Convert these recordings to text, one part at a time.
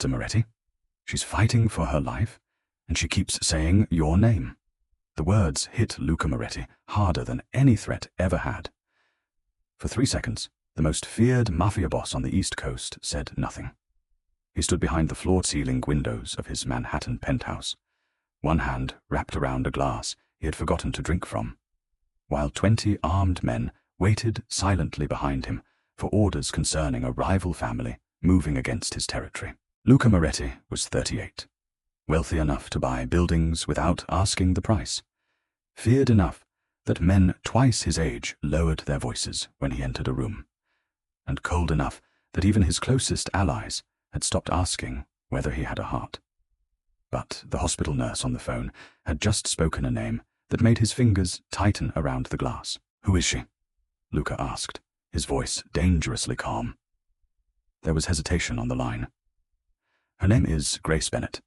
Mr. Moretti. She's fighting for her life, and she keeps saying your name. The words hit Luca Moretti harder than any threat ever had. For 3 seconds, the most feared mafia boss on the East Coast said nothing. He stood behind the floor-ceiling windows of his Manhattan penthouse, one hand wrapped around a glass he had forgotten to drink from, while 20 armed men waited silently behind him for orders concerning a rival family moving against his territory. Luca Moretti was 38, wealthy enough to buy buildings without asking the price, feared enough that men twice his age lowered their voices when he entered a room, and cold enough that even his closest allies had stopped asking whether he had a heart. But the hospital nurse on the phone had just spoken a name that made his fingers tighten around the glass. "Who is she?" Luca asked, his voice dangerously calm. There was hesitation on the line. "Her name is Grace Bennett.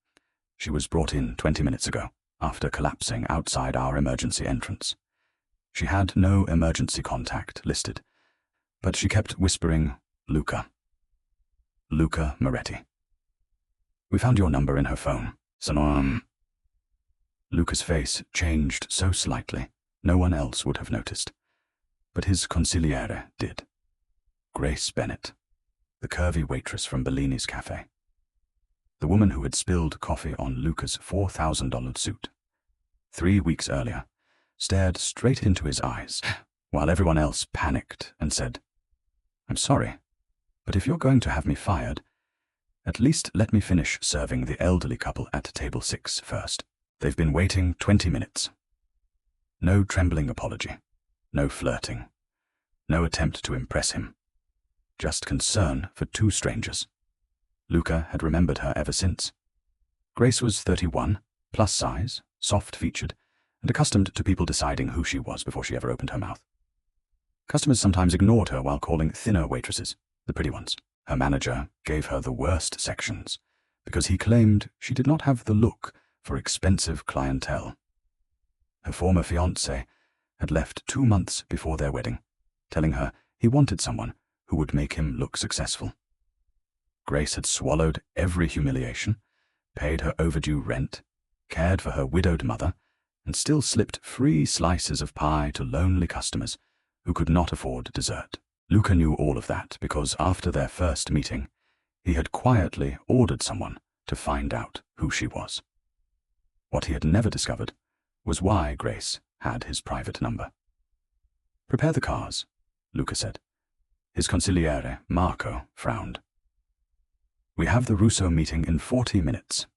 She was brought in 20 minutes ago, after collapsing outside our emergency entrance. She had no emergency contact listed, but she kept whispering, 'Luca. Luca Moretti. We found your number in her phone. So, Luca's face changed so slightly, no one else would have noticed, but his consigliere did. Grace Bennett, the curvy waitress from Bellini's cafe. The woman who had spilled coffee on Luca's $4,000 suit. 3 weeks earlier, stared straight into his eyes, while everyone else panicked and said, "I'm sorry, but if you're going to have me fired, at least let me finish serving the elderly couple at table 6 first. They've been waiting 20 minutes. No trembling apology, no flirting, no attempt to impress him. Just concern for 2 strangers. Luca had remembered her ever since. Grace was 31, plus size, soft-featured, and accustomed to people deciding who she was before she ever opened her mouth. Customers sometimes ignored her while calling thinner waitresses the pretty ones. Her manager gave her the worst sections because he claimed she did not have the look for expensive clientele. Her former fiancé had left 2 months before their wedding, telling her he wanted someone who would make him look successful. Grace had swallowed every humiliation, paid her overdue rent, cared for her widowed mother, and still slipped free slices of pie to lonely customers who could not afford dessert. Luca knew all of that because after their first meeting, he had quietly ordered someone to find out who she was. What he had never discovered was why Grace had his private number. "Prepare the cars," Luca said. His consigliere, Marco, frowned. "We have the Russo meeting in 40 minutes.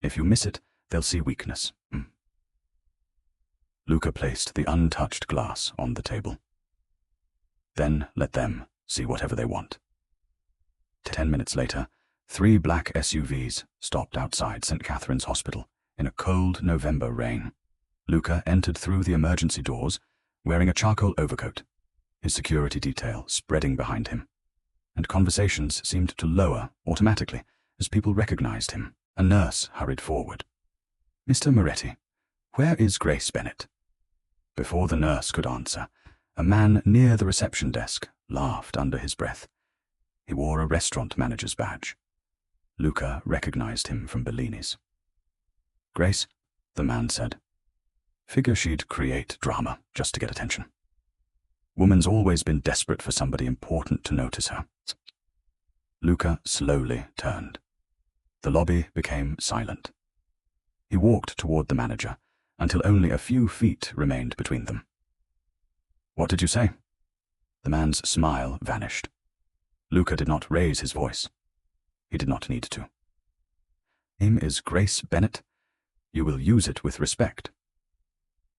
If you miss it, they'll see weakness." Luca placed the untouched glass on the table. "Then let them see whatever they want." 10 minutes later, 3 black SUVs stopped outside St. Catherine's Hospital in a cold November rain. Luca entered through the emergency doors, wearing a charcoal overcoat, his security detail spreading behind him, and conversations seemed to lower automatically as people recognized him. A nurse hurried forward. "Mr. Moretti, where is Grace Bennett?" Before the nurse could answer, a man near the reception desk laughed under his breath. He wore a restaurant manager's badge. Luca recognized him from Bellini's. "Grace," the man said. "Figure she'd create drama just to get attention. Woman's always been desperate for somebody important to notice her." Luca slowly turned. The lobby became silent. He walked toward the manager until only a few feet remained between them. "What did you say?" The man's smile vanished. Luca did not raise his voice. He did not need to. "Name is Grace Bennett. You will use it with respect."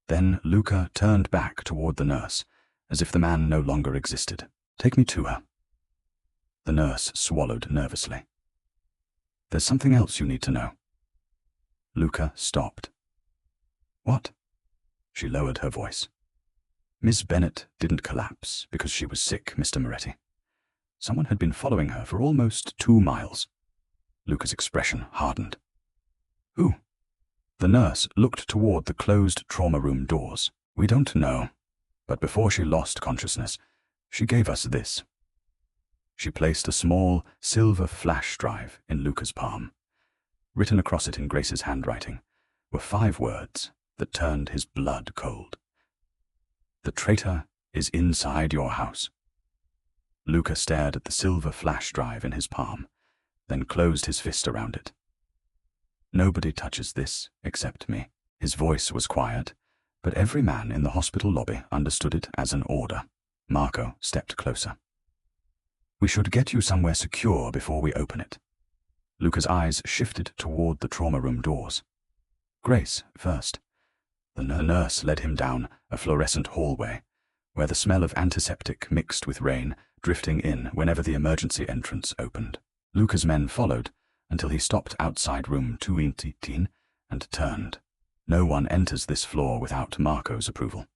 Then Luca turned back toward the nurse, as if the man no longer existed. "Take me to her." The nurse swallowed nervously. "There's something else you need to know." Luca stopped. "What?" She lowered her voice. "Miss Bennett didn't collapse because she was sick, Mr. Moretti. Someone had been following her for almost 2 miles. Luca's expression hardened. "Who?" The nurse looked toward the closed trauma room doors. "We don't know, but before she lost consciousness, she gave us this." She placed a small, silver flash drive in Luca's palm. Written across it in Grace's handwriting were 5 words that turned his blood cold. "The traitor is inside your house." Luca stared at the silver flash drive in his palm, then closed his fist around it. "Nobody touches this except me." His voice was quiet, but every man in the hospital lobby understood it as an order. Marco stepped closer. "We should get you somewhere secure before we open it." Luca's eyes shifted toward the trauma room doors. "Grace, first." The nurse led him down a fluorescent hallway, where the smell of antiseptic mixed with rain drifting in whenever the emergency entrance opened. Luca's men followed until he stopped outside room 218 and turned. "No one enters this floor without Marco's approval."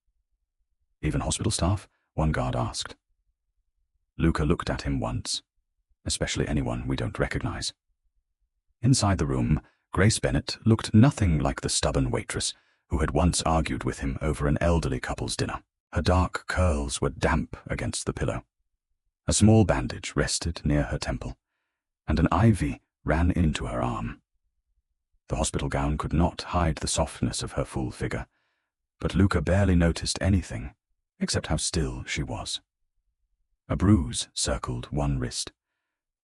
"Even hospital staff?" one guard asked. Luca looked at him once, "Especially anyone we don't recognize." Inside the room, Grace Bennett looked nothing like the stubborn waitress who had once argued with him over an elderly couple's dinner. Her dark curls were damp against the pillow. A small bandage rested near her temple, and an IV ran into her arm. The hospital gown could not hide the softness of her full figure, but Luca barely noticed anything except how still she was. A bruise circled one wrist.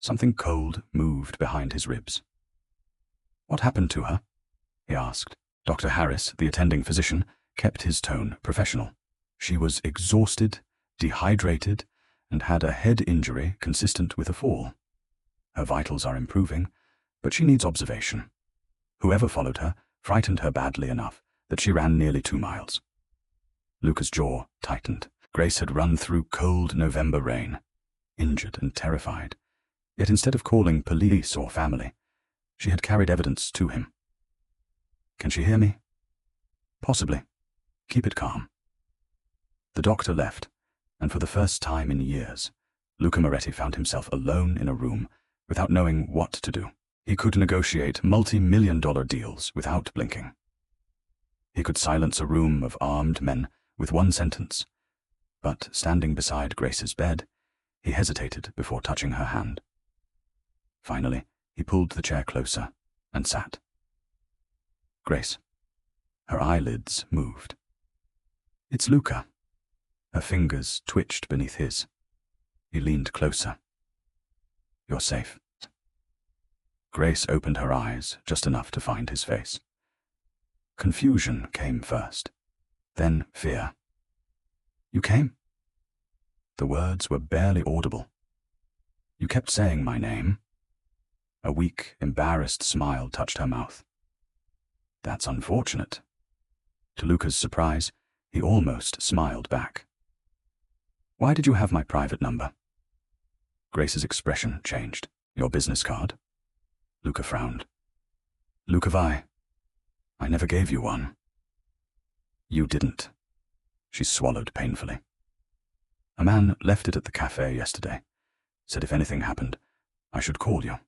Something cold moved behind his ribs. "What happened to her?" he asked. Dr. Harris, the attending physician, kept his tone professional. "She was exhausted, dehydrated, and had a head injury consistent with a fall. Her vitals are improving, but she needs observation. Whoever followed her frightened her badly enough that she ran nearly 2 miles." Luca's jaw tightened. Grace had run through cold November rain, injured and terrified, yet instead of calling police or family, she had carried evidence to him. "Can she hear me?" "Possibly. Keep it calm." The doctor left, and for the first time in years, Luca Moretti found himself alone in a room without knowing what to do. He could negotiate multi-million-dollar deals without blinking. He could silence a room of armed men with one sentence, but standing beside Grace's bed, he hesitated before touching her hand. Finally, he pulled the chair closer and sat. "Grace." Her eyelids moved. "It's Luca." Her fingers twitched beneath his. He leaned closer. "You're safe." Grace opened her eyes just enough to find his face. Confusion came first, then fear. "You came?" The words were barely audible. "You kept saying my name." A weak, embarrassed smile touched her mouth. "That's unfortunate." To Luca's surprise, he almost smiled back. "Why did you have my private number?" Grace's expression changed. "Your business card?" Luca frowned. "Luca Vi, I never gave you one." "You didn't." She swallowed painfully. "A man left it at the cafe yesterday. Said if anything happened, I should call you."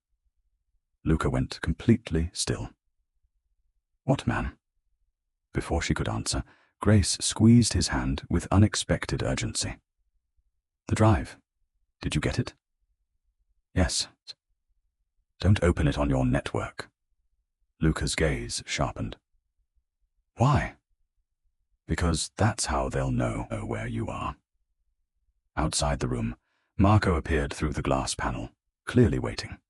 Luca went completely still. "What man?" Before she could answer, Grace squeezed his hand with unexpected urgency. "The drive. Did you get it?" "Yes." "Don't open it on your network." Luca's gaze sharpened. "Why?" "Because that's how they'll know where you are." Outside the room, Marco appeared through the glass panel, clearly waiting.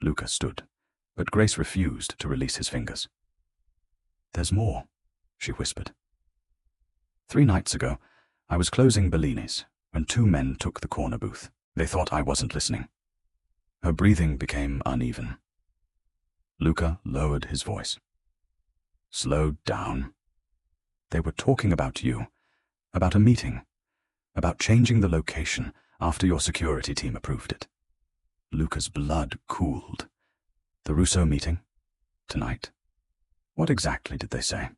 Luca stood, but Grace refused to release his fingers. "There's more," she whispered. "3 nights ago, I was closing Bellini's when 2 men took the corner booth. They thought I wasn't listening." Her breathing became uneven. Luca lowered his voice. "Slow down. They were talking about you, about a meeting, about changing the location after your security team approved it." Luca's blood cooled. "The Russo meeting? Tonight? What exactly did they say?"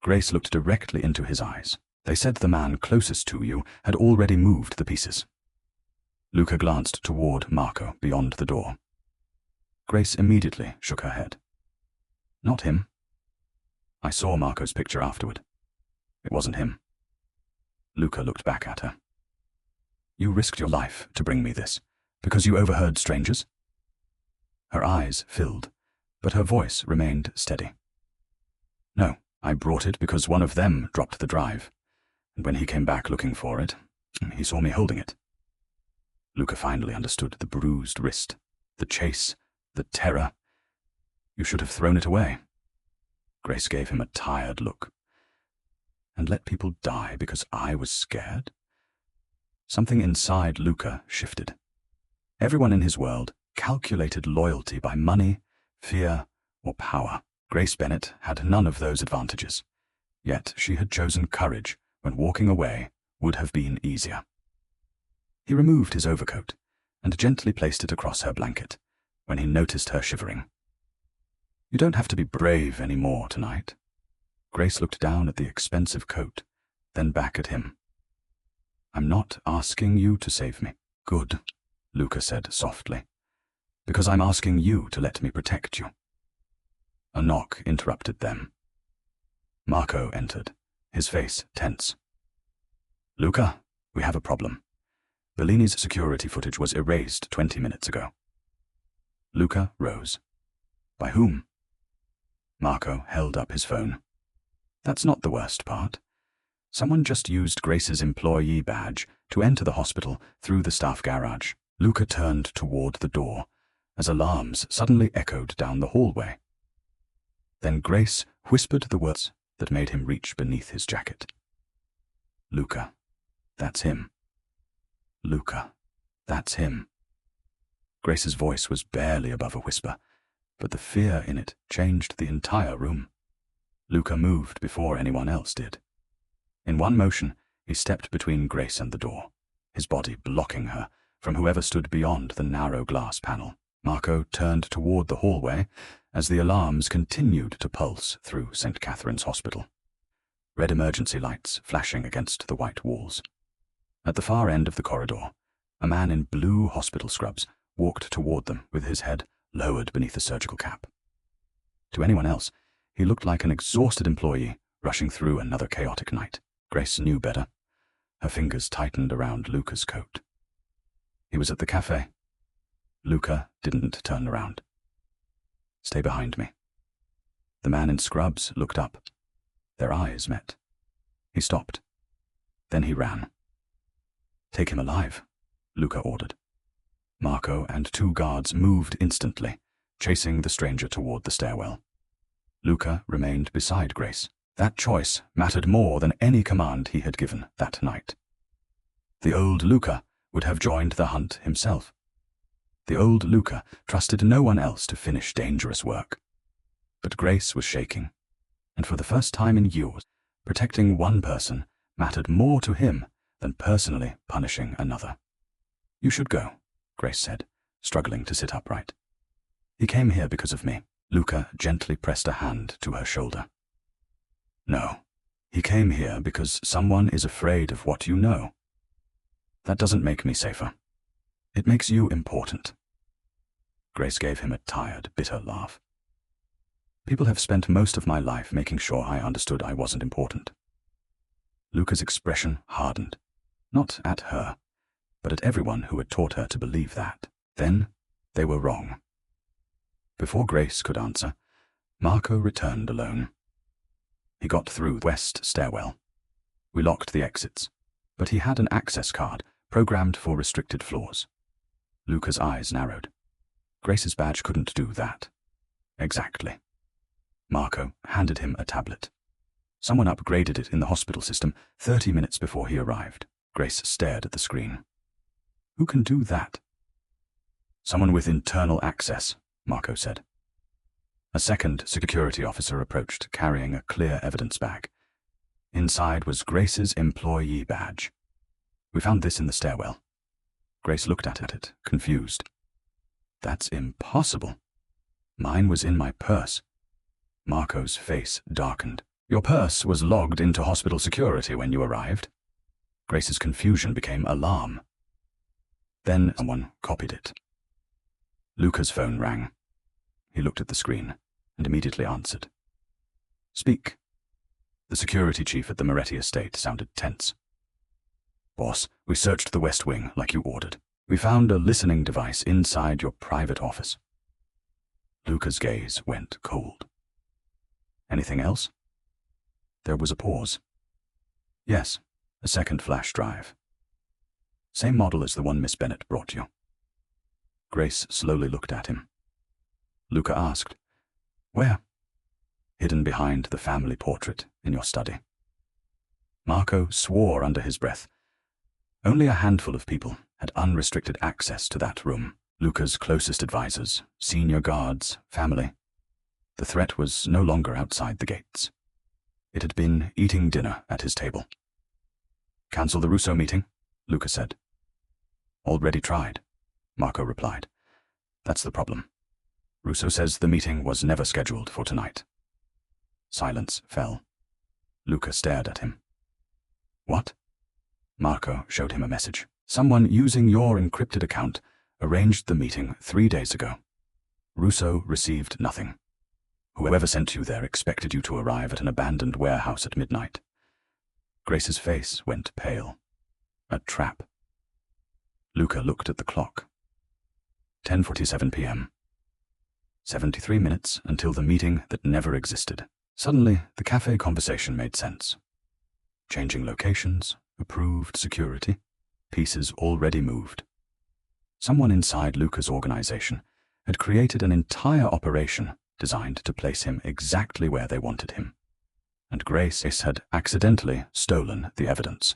Grace looked directly into his eyes. "They said the man closest to you had already moved the pieces." Luca glanced toward Marco beyond the door. Grace immediately shook her head. "Not him." "I saw Marco's picture afterward. It wasn't him." Luca looked back at her. You risked your life to bring me this, because you overheard strangers? Her eyes filled, but her voice remained steady. No, I brought it because one of them dropped the drive, and when he came back looking for it, he saw me holding it. Luca finally understood the bruised wrist, the chase, the terror. You should have thrown it away. Grace gave him a tired look. And let people die because I was scared? Something inside Luca shifted. Everyone in his world calculated loyalty by money, fear, or power. Grace Bennett had none of those advantages, yet she had chosen courage when walking away would have been easier. He removed his overcoat and gently placed it across her blanket when he noticed her shivering. You don't have to be brave anymore tonight. Grace looked down at the expensive coat, then back at him. I'm not asking you to save me. Good, Luca said softly, because I'm asking you to let me protect you. A knock interrupted them. Marco entered, his face tense. Luca, we have a problem. Bellini's security footage was erased 20 minutes ago. Luca rose. By whom? Marco held up his phone. That's not the worst part. Someone just used Grace's employee badge to enter the hospital through the staff garage. Luca turned toward the door as alarms suddenly echoed down the hallway. Then Grace whispered the words that made him reach beneath his jacket. Luca, that's him. Luca, that's him. Grace's voice was barely above a whisper, but the fear in it changed the entire room. Luca moved before anyone else did. In one motion, he stepped between Grace and the door, his body blocking her from whoever stood beyond the narrow glass panel. Marco turned toward the hallway as the alarms continued to pulse through St. Catherine's Hospital, red emergency lights flashing against the white walls. At the far end of the corridor, a man in blue hospital scrubs walked toward them with his head lowered beneath a surgical cap. To anyone else, he looked like an exhausted employee rushing through another chaotic night. Grace knew better. Her fingers tightened around Luca's coat. He was at the cafe. Luca didn't turn around. Stay behind me. The man in scrubs looked up. Their eyes met. He stopped. Then he ran. Take him alive, Luca ordered. Marco and two guards moved instantly, chasing the stranger toward the stairwell. Luca remained beside Grace. That choice mattered more than any command he had given that night. The old Luca would have joined the hunt himself. The old Luca trusted no one else to finish dangerous work. But Grace was shaking, and for the first time in years, protecting one person mattered more to him than personally punishing another. You should go, Grace said, struggling to sit upright. He came here because of me. Luca gently pressed a hand to her shoulder. No, he came here because someone is afraid of what you know. That doesn't make me safer. It makes you important. Grace gave him a tired, bitter laugh. People have spent most of my life making sure I understood I wasn't important. Luca's expression hardened, not at her, but at everyone who had taught her to believe that. Then they were wrong. Before Grace could answer, Marco returned alone. He got through the west stairwell. We locked the exits, but he had an access card programmed for restricted floors. Luca's eyes narrowed. Grace's badge couldn't do that. Exactly. Marco handed him a tablet. Someone upgraded it in the hospital system 30 minutes before he arrived. Grace stared at the screen. Who can do that? Someone with internal access, Marco said. A second security officer approached, carrying a clear evidence bag. Inside was Grace's employee badge. We found this in the stairwell. Grace looked at it, confused. That's impossible. Mine was in my purse. Marco's face darkened. Your purse was logged into hospital security when you arrived. Grace's confusion became alarm. Then someone copied it. Luca's phone rang. He looked at the screen and immediately answered. Speak. The security chief at the Moretti estate sounded tense. Boss, we searched the West Wing like you ordered. We found a listening device inside your private office. Luca's gaze went cold. Anything else? There was a pause. Yes, a second flash drive. Same model as the one Miss Bennett brought you. Grace slowly looked at him. Luca asked, "Where?" "Hidden behind the family portrait in your study." Marco swore under his breath. Only a handful of people had unrestricted access to that room. Luca's closest advisors, senior guards, family. The threat was no longer outside the gates. It had been eating dinner at his table. "Cancel the Russo meeting," Luca said. "Already tried," Marco replied. "That's the problem. Russo says the meeting was never scheduled for tonight." Silence fell. Luca stared at him. "What?" Marco showed him a message. "Someone using your encrypted account arranged the meeting 3 days ago. Russo received nothing. Whoever sent you there expected you to arrive at an abandoned warehouse at midnight." Grace's face went pale. A trap. Luca looked at the clock. 10:47 p.m. 73 minutes until the meeting that never existed. Suddenly, the cafe conversation made sense. Changing locations, approved security, pieces already moved. Someone inside Luca's organization had created an entire operation designed to place him exactly where they wanted him. And Grace had accidentally stolen the evidence.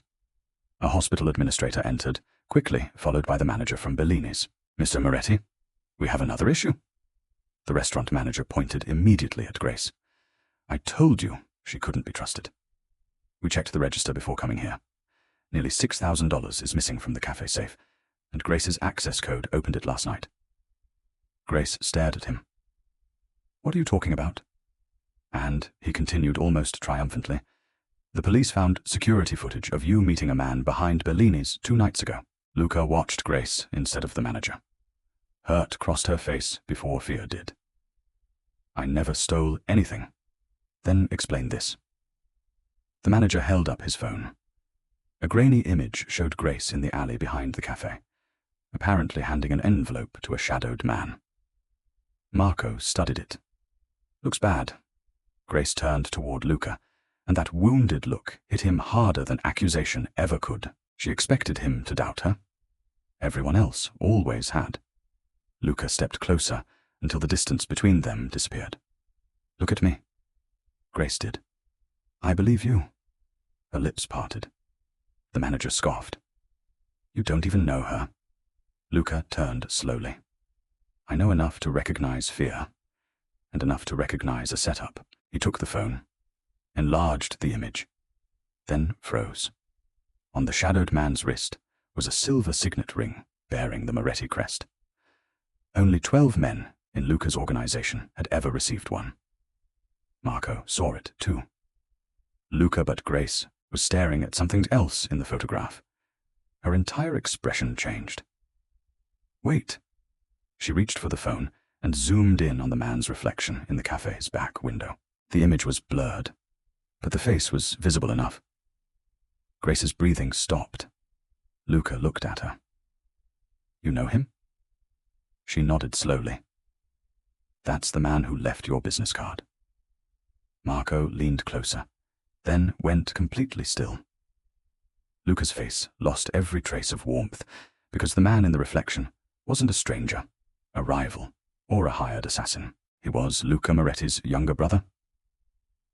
A hospital administrator entered, quickly followed by the manager from Bellini's. "Mr. Moretti, we have another issue." The restaurant manager pointed immediately at Grace. "I told you she couldn't be trusted. We checked the register before coming here. Nearly $6,000 is missing from the cafe safe, and Grace's access code opened it last night." Grace stared at him. "What are you talking about?" And he continued almost triumphantly, "The police found security footage of you meeting a man behind Bellini's 2 nights ago." Luca watched Grace instead of the manager. Hurt crossed her face before fear did. "I never stole anything." "Then explain this." The manager held up his phone. A grainy image showed Grace in the alley behind the cafe, apparently handing an envelope to a shadowed man. Marco studied it. "Looks bad." Grace turned toward Luca, and that wounded look hit him harder than accusation ever could. She expected him to doubt her. Everyone else always had. Luca stepped closer until the distance between them disappeared. "Look at me." Grace did. "I believe you." Her lips parted. The manager scoffed. "You don't even know her." Luca turned slowly. "I know enough to recognize fear, and enough to recognize a setup." He took the phone, enlarged the image, then froze. On the shadowed man's wrist was a silver signet ring bearing the Moretti crest. Only 12 men in Luca's organization had ever received one. Marco saw it, too. Luca, but Grace, was staring at something else in the photograph. Her entire expression changed. "Wait." She reached for the phone and zoomed in on the man's reflection in the cafe's back window. The image was blurred, but the face was visible enough. Grace's breathing stopped. Luca looked at her. "You know him?" She nodded slowly. "That's the man who left your business card." Marco leaned closer, then went completely still. Luca's face lost every trace of warmth because the man in the reflection wasn't a stranger, a rival, or a hired assassin. He was Luca Moretti's younger brother.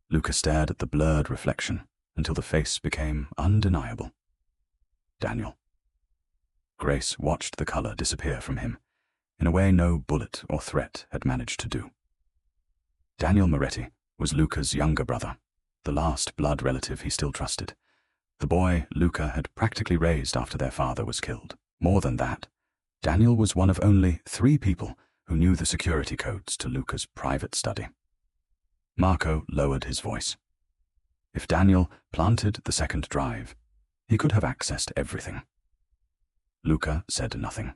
Luca stared at the blurred reflection until the face became undeniable. Daniel. Grace watched the color disappear from him in a way no bullet or threat had managed to do. Daniel Moretti was Luca's younger brother, the last blood relative he still trusted, the boy Luca had practically raised after their father was killed. More than that, Daniel was one of only 3 people who knew the security codes to Luca's private study. Marco lowered his voice. If Daniel planted the second drive, he could have accessed everything. Luca said nothing.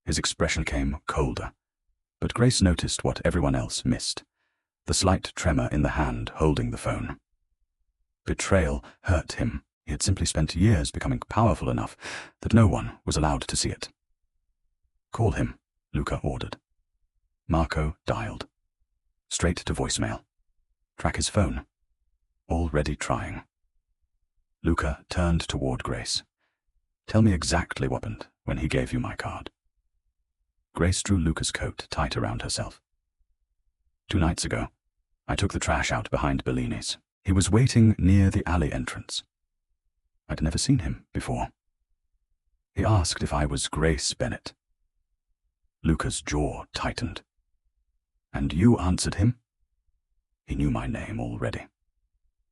His expression came colder, but Grace noticed what everyone else missed, the slight tremor in the hand holding the phone. Betrayal hurt him He had simply spent years becoming powerful enough that no one was allowed to see it. "Call him," Luca ordered. Marco dialed. Straight to voicemail. Track his phone. Already trying. Luca turned toward Grace. "Tell me exactly what happened when he gave you my card." Grace drew Luca's coat tight around herself. "2 nights ago, I took the trash out behind Bellini's. He was waiting near the alley entrance. I'd never seen him before. He asked if I was Grace Bennett." Luca's jaw tightened. "And you answered him?" "He knew my name already."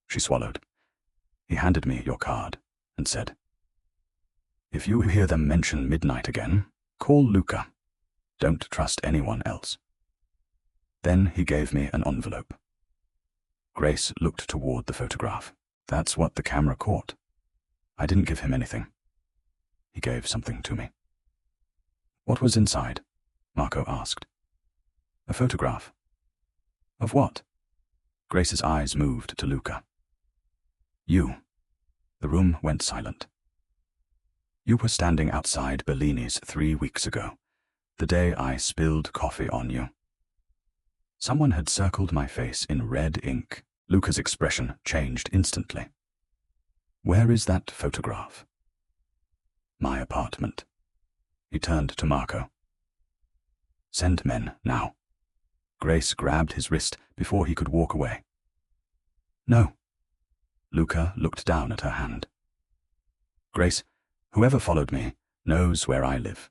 She swallowed. "He handed me your card and said, 'If you hear them mention midnight again, call Luca. Don't trust anyone else.' Then he gave me an envelope." Grace looked toward the photograph. "That's what the camera caught. I didn't give him anything. He gave something to me." "What was inside?" Marco asked. "A photograph." "Of what?" Grace's eyes moved to Luca. "You." The room went silent. "You were standing outside Bellini's 3 weeks ago, the day I spilled coffee on you." Someone had circled my face in red ink. Luca's expression changed instantly. "Where is that photograph?" "My apartment." He turned to Marco. "Send men, now." Grace grabbed his wrist before he could walk away. "No." Luca looked down at her hand. "Grace, whoever followed me knows where I live.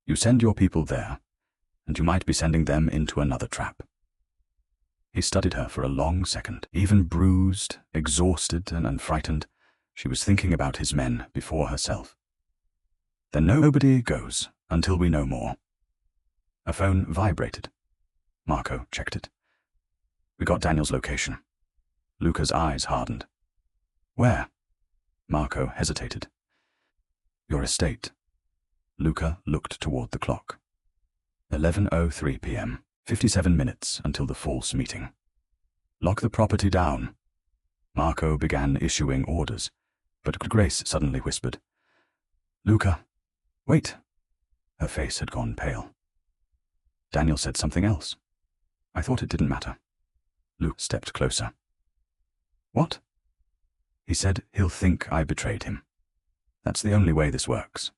You send your people there, and you might be sending them into another trap." He studied her for a long second. Even bruised, exhausted, and frightened, she was thinking about his men before herself. "Then nobody goes until we know more." A phone vibrated. Marco checked it. "We got Daniel's location." Luca's eyes hardened. "Where?" Marco hesitated. "Your estate." Luca looked toward the clock. 11:03 p.m., 57 minutes until the false meeting. "Lock the property down." Marco began issuing orders, but Grace suddenly whispered, "Luca, wait." Her face had gone pale. "Daniel said something else. I thought it didn't matter." Luke stepped closer. "What?" "He said he'll think I betrayed him. That's the only way this works."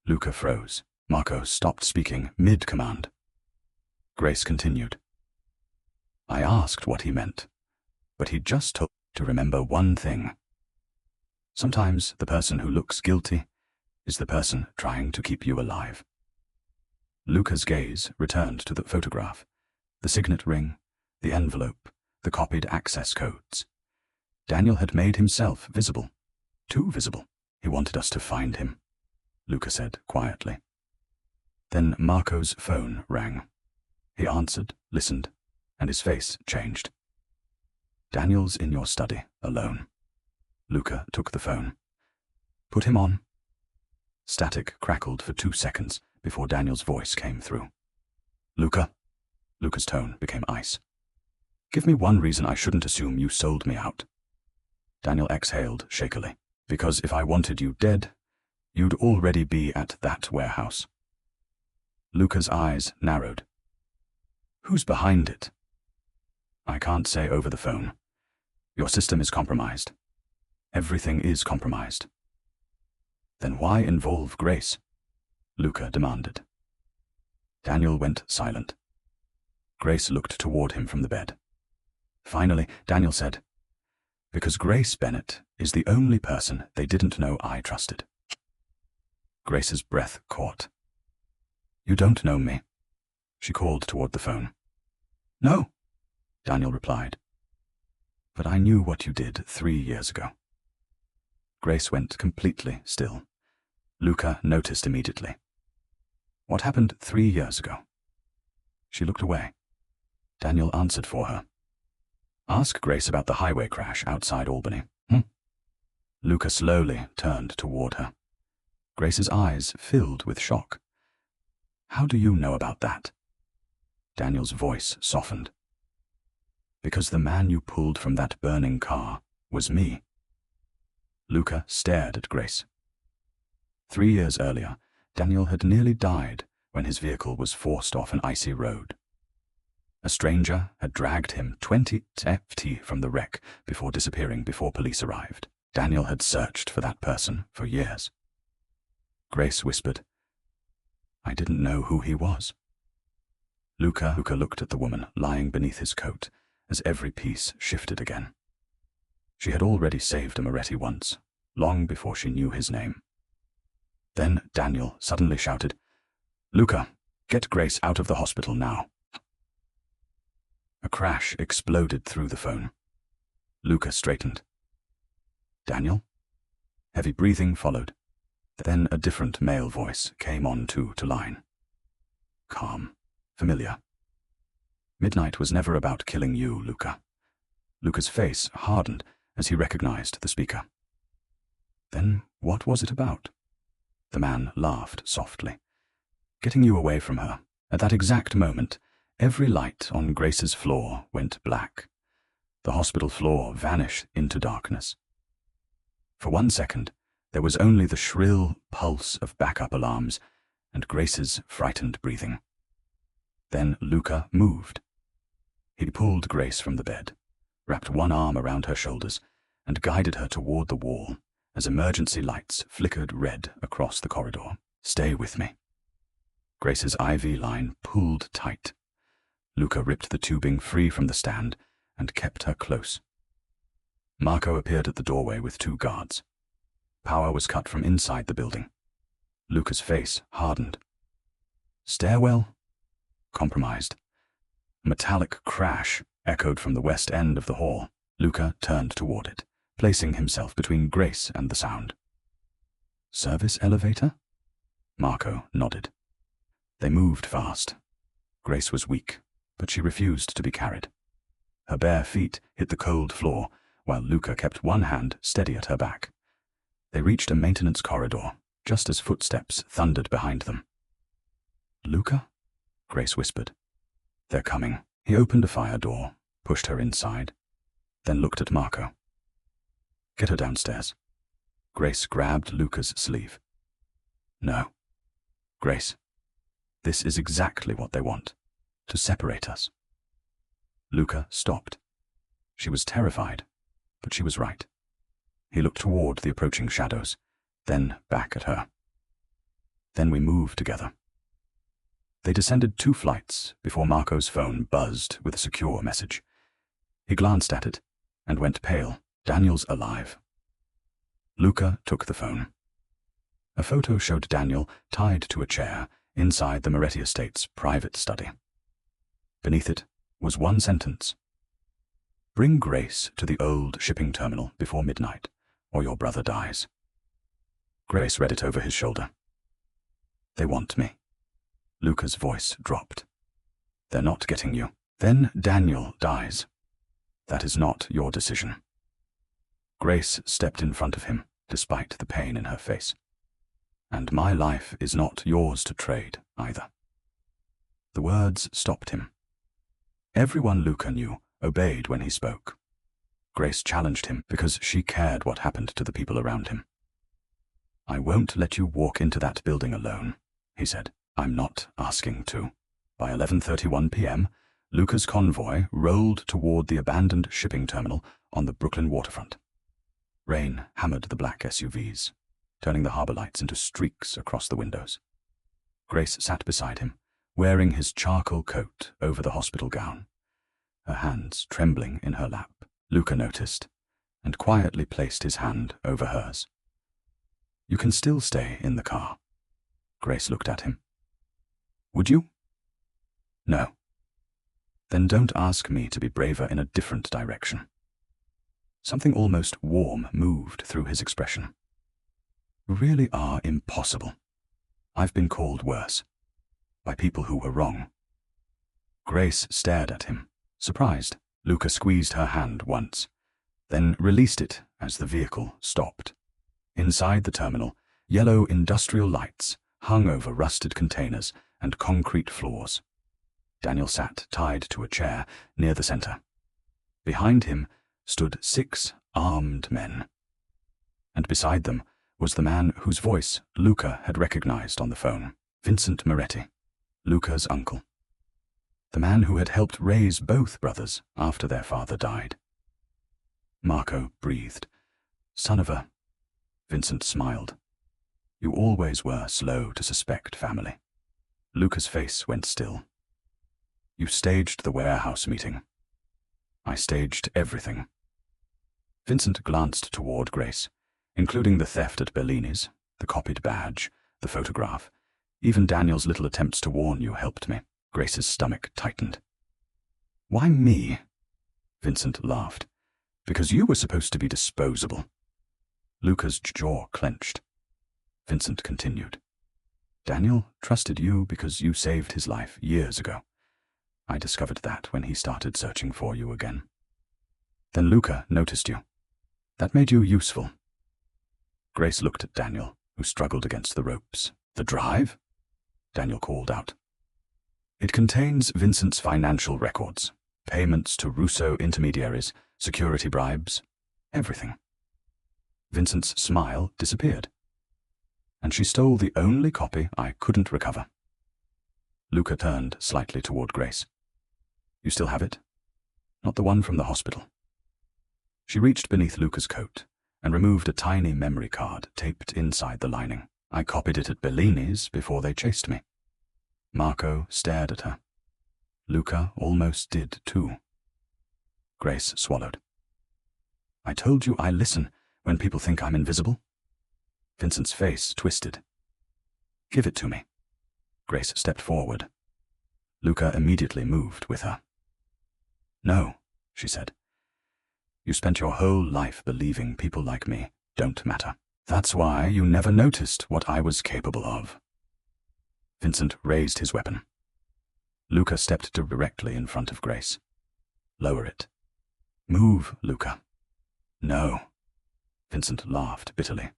Luca froze. Marco stopped speaking mid-command. Grace continued. "I asked what he meant, but he just told me to remember one thing. Sometimes the person who looks guilty is the person trying to keep you alive." Luca's gaze returned to the photograph, the signet ring, the envelope, the copied access codes. Daniel had made himself visible. Too visible. "He wanted us to find him," Luca said quietly. Then Marco's phone rang. He answered, listened, and his face changed. "Daniel's in your study, alone." Luca took the phone. "Put him on." Static crackled for 2 seconds before Daniel's voice came through. "Luca?" Luca's tone became ice. "Give me one reason I shouldn't assume you sold me out." Daniel exhaled shakily. "Because if I wanted you dead, you'd already be at that warehouse." Luca's eyes narrowed. "Who's behind it?" "I can't say over the phone. Your system is compromised. Everything is compromised." "Then why involve Grace?" Luca demanded. Daniel went silent. Grace looked toward him from the bed. Finally, Daniel said, "Because Grace Bennett is the only person they didn't know I trusted." Grace's breath caught. "You don't know me," she called toward the phone. "No," Daniel replied. "But I knew what you did 3 years ago." Grace went completely still. Luca noticed immediately. "What happened 3 years ago?" She looked away. Daniel answered for her. "Ask Grace about the highway crash outside Albany." Luca slowly turned toward her. Grace's eyes filled with shock. "How do you know about that?" Daniel's voice softened. "Because the man you pulled from that burning car was me." Luca stared at Grace. 3 years earlier, Daniel had nearly died when his vehicle was forced off an icy road. A stranger had dragged him 20 ft from the wreck before disappearing before police arrived. Daniel had searched for that person for years. Grace whispered, "I didn't know who he was." Luca looked at the woman lying beneath his coat as every piece shifted again. She had already saved a Moretti once, long before she knew his name. Then Daniel suddenly shouted, "Luca, get Grace out of the hospital now." A crash exploded through the phone. Luca straightened. "Daniel?" Heavy breathing followed. Then a different male voice came on to line. Calm, familiar. "Midnight was never about killing you, Luca." Luca's face hardened as he recognized the speaker. "Then what was it about?" The man laughed softly. "Getting you away from her." At that exact moment, every light on Grace's floor went black. The hospital floor vanished into darkness. For 1 second, there was only the shrill pulse of backup alarms and Grace's frightened breathing. Then Luca moved. He pulled Grace from the bed, wrapped one arm around her shoulders, and guided her toward the wall as emergency lights flickered red across the corridor. "Stay with me." Grace's IV line pulled tight. Luca ripped the tubing free from the stand and kept her close. Marco appeared at the doorway with 2 guards. Power was cut from inside the building. Luca's face hardened. "Stairwell?" Compromised. A metallic crash echoed from the west end of the hall. Luca turned toward it, placing himself between Grace and the sound. "Service elevator?" Marco nodded. They moved fast. Grace was weak, but she refused to be carried. Her bare feet hit the cold floor, while Luca kept one hand steady at her back. They reached a maintenance corridor, just as footsteps thundered behind them. "Luca?" Grace whispered. "They're coming." He opened a fire door, pushed her inside, then looked at Marco. "Get her downstairs." Grace grabbed Luca's sleeve. "No. Grace, this is exactly what they want, to separate us." Luca stopped. She was terrified, but she was right. He looked toward the approaching shadows, then back at her. "Then we moved together." They descended 2 flights before Marco's phone buzzed with a secure message. He glanced at it and went pale. Daniel's alive. Luca took the phone. A photo showed Daniel tied to a chair inside the Moretti estate's private study. Beneath it was one sentence: "Bring Grace to the old shipping terminal before midnight, or your brother dies." Grace read it over his shoulder. "They want me." Luca's voice dropped. "They're not getting you. Then Daniel dies. That is not your decision." Grace stepped in front of him, despite the pain in her face. "And my life is not yours to trade, either." The words stopped him. Everyone Luca knew obeyed when he spoke. Grace challenged him because she cared what happened to the people around him. "I won't let you walk into that building alone," he said. "I'm not asking to." By 11:31 p.m., Luca's convoy rolled toward the abandoned shipping terminal on the Brooklyn waterfront. Rain hammered the black SUVs, turning the harbor lights into streaks across the windows. Grace sat beside him, wearing his charcoal coat over the hospital gown, her hands trembling in her lap. Luca noticed, and quietly placed his hand over hers. "You can still stay in the car." Grace looked at him. "Would you?" "No." "Then don't ask me to be braver in a different direction." Something almost warm moved through his expression. "You really are impossible. I've been called worse. By people who were wrong." Grace stared at him, surprised. Luca squeezed her hand once, then released it as the vehicle stopped. Inside the terminal, yellow industrial lights hung over rusted containers and concrete floors. Daniel sat tied to a chair near the center. Behind him stood 6 armed men. and beside them was the man whose voice Luca had recognized on the phone, Vincent Moretti, Luca's uncle. The man who had helped raise both brothers after their father died. Marco breathed. Son of a... Vincent smiled. You always were slow to suspect family. Luca's face went still. You staged the warehouse meeting. I staged everything. Vincent glanced toward Grace, including the theft at Bellini's, the copied badge, the photograph. Even Daniel's little attempts to warn you helped me. Grace's stomach tightened. Why me? Vincent laughed. Because you were supposed to be disposable. Luca's jaw clenched. Vincent continued. Daniel trusted you because you saved his life years ago. I discovered that when he started searching for you again. Then Luca noticed you. That made you useful. Grace looked at Daniel, who struggled against the ropes. The drive? Daniel called out. It contains Vincent's financial records, payments to Russo intermediaries, security bribes, everything. Vincent's smile disappeared. And she stole the only copy I couldn't recover. Luca turned slightly toward Grace. You still have it? Not the one from the hospital. She reached beneath Luca's coat and removed a tiny memory card taped inside the lining. I copied it at Bellini's before they chased me. Marco stared at her. Luca almost did too. Grace swallowed. I told you I listen when people think I'm invisible. Vincent's face twisted. Give it to me. Grace stepped forward. Luca immediately moved with her. No, she said. You spent your whole life believing people like me don't matter. That's why you never noticed what I was capable of. Vincent raised his weapon. Luca stepped directly in front of Grace. Lower it. Move, Luca. No. Vincent laughed bitterly.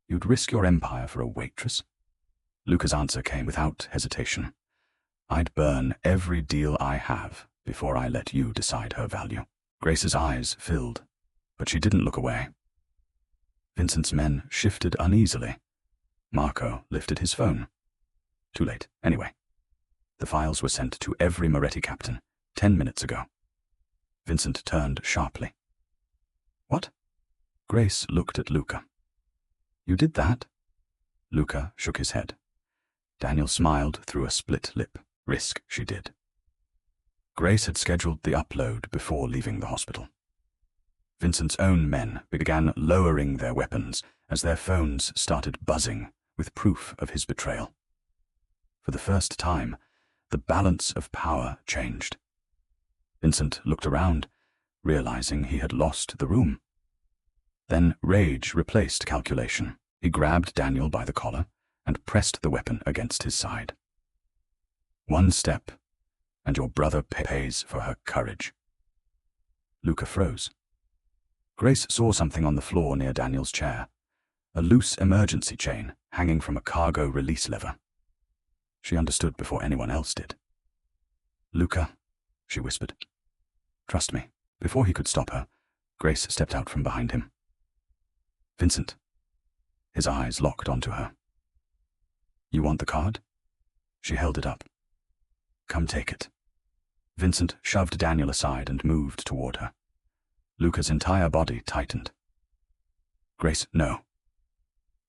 You'd risk your empire for a waitress? Luca's answer came without hesitation. I'd burn every deal I have before I let you decide her value. Grace's eyes filled, but she didn't look away. Vincent's men shifted uneasily. Marco lifted his phone. Too late, anyway. The files were sent to every Moretti captain 10 minutes ago. Vincent turned sharply. What? Grace looked at Luca. You did that? Luca shook his head. Daniel smiled through a split lip. Risk she did. Grace had scheduled the upload before leaving the hospital. Vincent's own men began lowering their weapons as their phones started buzzing with proof of his betrayal. For the first time, the balance of power changed. Vincent looked around, realizing he had lost the room. Then rage replaced calculation. He grabbed Daniel by the collar and pressed the weapon against his side. One step, and your brother pays for her courage. Luca froze. Grace saw something on the floor near Daniel's chair, a loose emergency chain hanging from a cargo release lever. She understood before anyone else did. Luca, she whispered. Trust me. Before he could stop her, Grace stepped out from behind him. Vincent. His eyes locked onto her. You want the card? She held it up. Come take it. Vincent shoved Daniel aside and moved toward her. Luca's entire body tightened. Grace, no.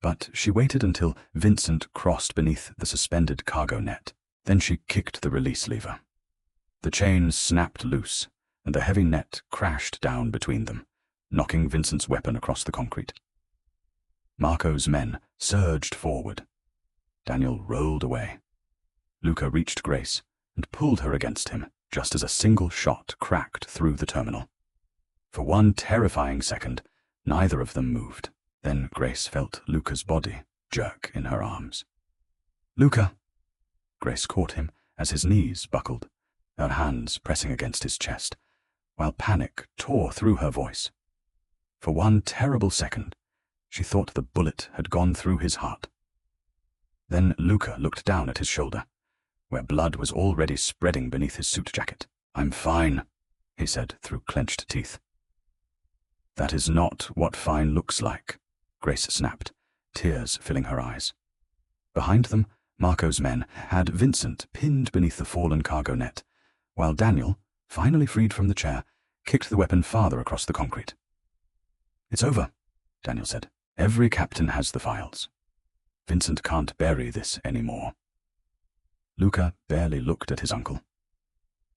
But she waited until Vincent crossed beneath the suspended cargo net. Then she kicked the release lever. The chain snapped loose, and the heavy net crashed down between them, knocking Vincent's weapon across the concrete. Marco's men surged forward. Daniel rolled away. Luca reached Grace and pulled her against him just as a single shot cracked through the terminal. For one terrifying second, neither of them moved. Then Grace felt Luca's body jerk in her arms. Luca! Grace caught him as his knees buckled, her hands pressing against his chest, while panic tore through her voice. For one terrible second, she thought the bullet had gone through his heart. Then Luca looked down at his shoulder, where blood was already spreading beneath his suit jacket. I'm fine, he said through clenched teeth. That is not what fine looks like. Grace snapped, tears filling her eyes. Behind them, Marco's men had Vincent pinned beneath the fallen cargo net, while Daniel, finally freed from the chair, kicked the weapon farther across the concrete. "It's over," Daniel said. "Every captain has the files. Vincent can't bury this anymore." Luca barely looked at his uncle.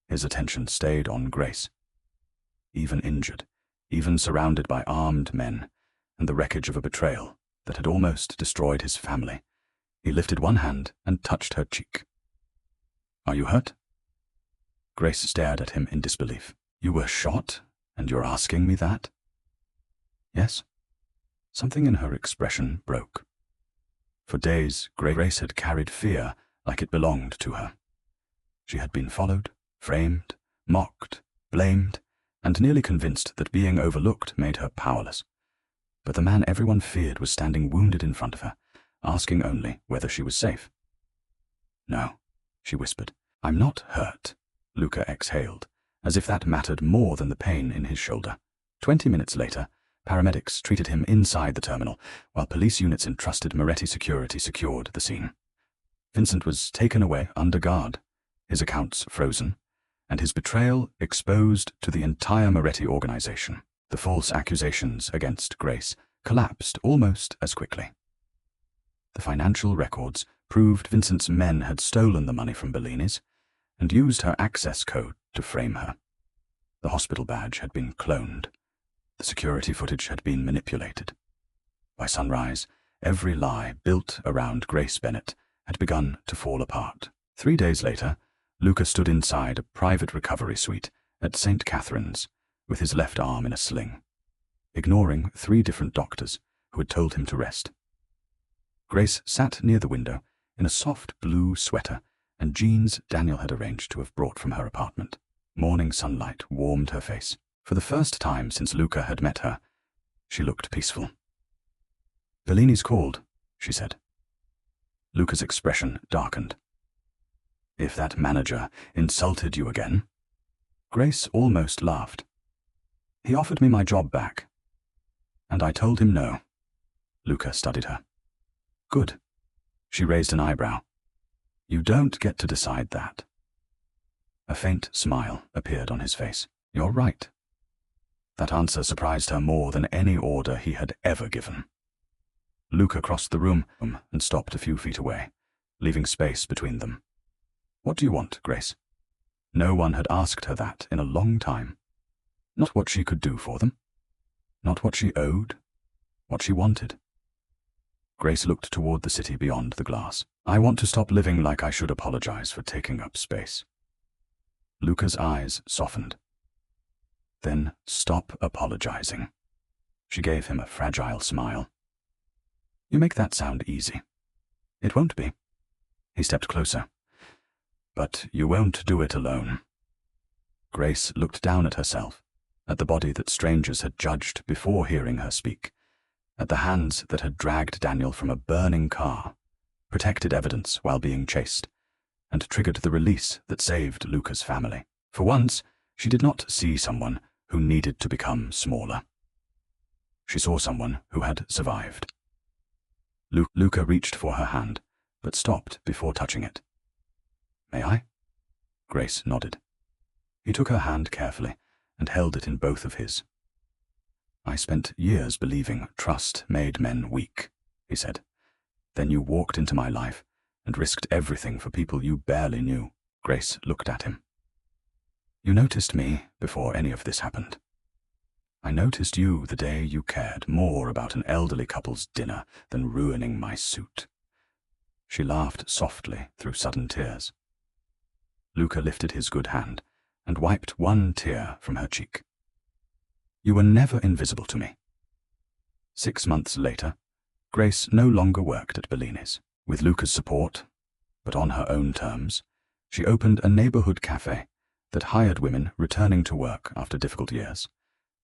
His attention stayed on Grace. Even injured, even surrounded by armed men, and the wreckage of a betrayal that had almost destroyed his family, he lifted one hand and touched her cheek. "Are you hurt?" Grace stared at him in disbelief. "You were shot, and you're asking me that?" "Yes." Something in her expression broke. For days, Grace had carried fear like it belonged to her. She had been followed, framed, mocked, blamed, and nearly convinced that being overlooked made her powerless. But the man everyone feared was standing wounded in front of her, asking only whether she was safe. "No," she whispered. "I'm not hurt," Luca exhaled, as if that mattered more than the pain in his shoulder. 20 minutes later, paramedics treated him inside the terminal, while police units entrusted Moretti Security secured the scene. Vincent was taken away under guard, his accounts frozen, and his betrayal exposed to the entire Moretti organization. The false accusations against Grace collapsed almost as quickly. The financial records proved Vincent's men had stolen the money from Bellini's and used her access code to frame her. The hospital badge had been cloned. The security footage had been manipulated. By sunrise, every lie built around Grace Bennett had begun to fall apart. 3 days later, Luca stood inside a private recovery suite at St. Catherine's with his left arm in a sling, ignoring 3 different doctors who had told him to rest. Grace sat near the window in a soft blue sweater and jeans Daniel had arranged to have brought from her apartment. Morning sunlight warmed her face. For the first time since Luca had met her, she looked peaceful. "Bellini's called," she said. Luca's expression darkened. "If that manager insulted you again?" Grace almost laughed. "He offered me my job back, and I told him no." Luca studied her. "Good." She raised an eyebrow. "You don't get to decide that." A faint smile appeared on his face. "You're right." That answer surprised her more than any order he had ever given. Luca crossed the room and stopped a few feet away, leaving space between them. "What do you want, Grace?" No one had asked her that in a long time. Not what she could do for them. Not what she owed. What she wanted. Grace looked toward the city beyond the glass. "I want to stop living like I should apologize for taking up space." Luca's eyes softened. "Then stop apologizing." She gave him a fragile smile. "You make that sound easy." "It won't be." He stepped closer. "But you won't do it alone." Grace looked down at herself, at the body that strangers had judged before hearing her speak, at the hands that had dragged Daniel from a burning car, protected evidence while being chased, and triggered the release that saved Luca's family. For once, she did not see someone who needed to become smaller. She saw someone who had survived. Luca reached for her hand, but stopped before touching it. "May I?" Grace nodded. He took her hand carefully and held it in both of his. "I spent years believing trust made men weak," he said. "Then you walked into my life and risked everything for people you barely knew." Grace looked at him. "You noticed me before any of this happened. I noticed you the day you cared more about an elderly couple's dinner than ruining my suit." She laughed softly through sudden tears. Luca lifted his good hand and wiped one tear from her cheek. "You were never invisible to me." 6 months later, Grace no longer worked at Bellini's. With Luca's support, but on her own terms, she opened a neighborhood cafe that hired women returning to work after difficult years,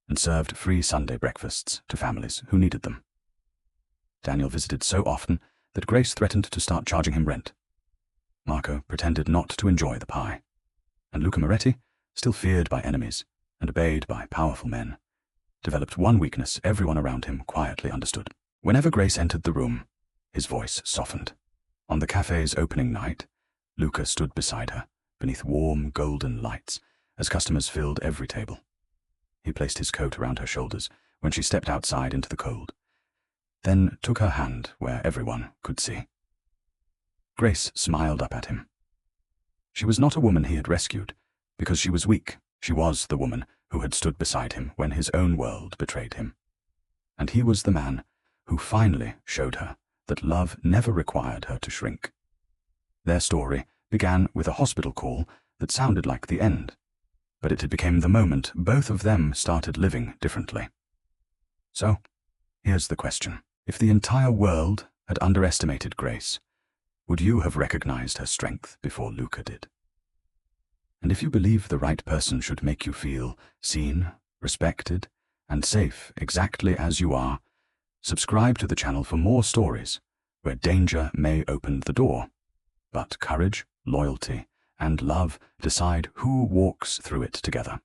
and served free Sunday breakfasts to families who needed them. Daniel visited so often that Grace threatened to start charging him rent. Marco pretended not to enjoy the pie, and Luca Moretti, still feared by enemies and obeyed by powerful men, developed one weakness everyone around him quietly understood: Whenever Grace entered the room, his voice softened. On the cafe's opening night, Luca stood beside her, beneath warm golden lights, as customers filled every table. He placed his coat around her shoulders when she stepped outside into the cold, then took her hand where everyone could see. Grace smiled up at him. She was not a woman he had rescued, because she was weak. She was the woman who had stood beside him when his own world betrayed him. And he was the man who finally showed her that love never required her to shrink. Their story began with a hospital call that sounded like the end, but it had become the moment both of them started living differently. So, here's the question. If the entire world had underestimated Grace, would you have recognized her strength before Luca did? And if you believe the right person should make you feel seen, respected, and safe exactly as you are, subscribe to the channel for more stories where danger may open the door, but courage, loyalty, and love decide who walks through it together.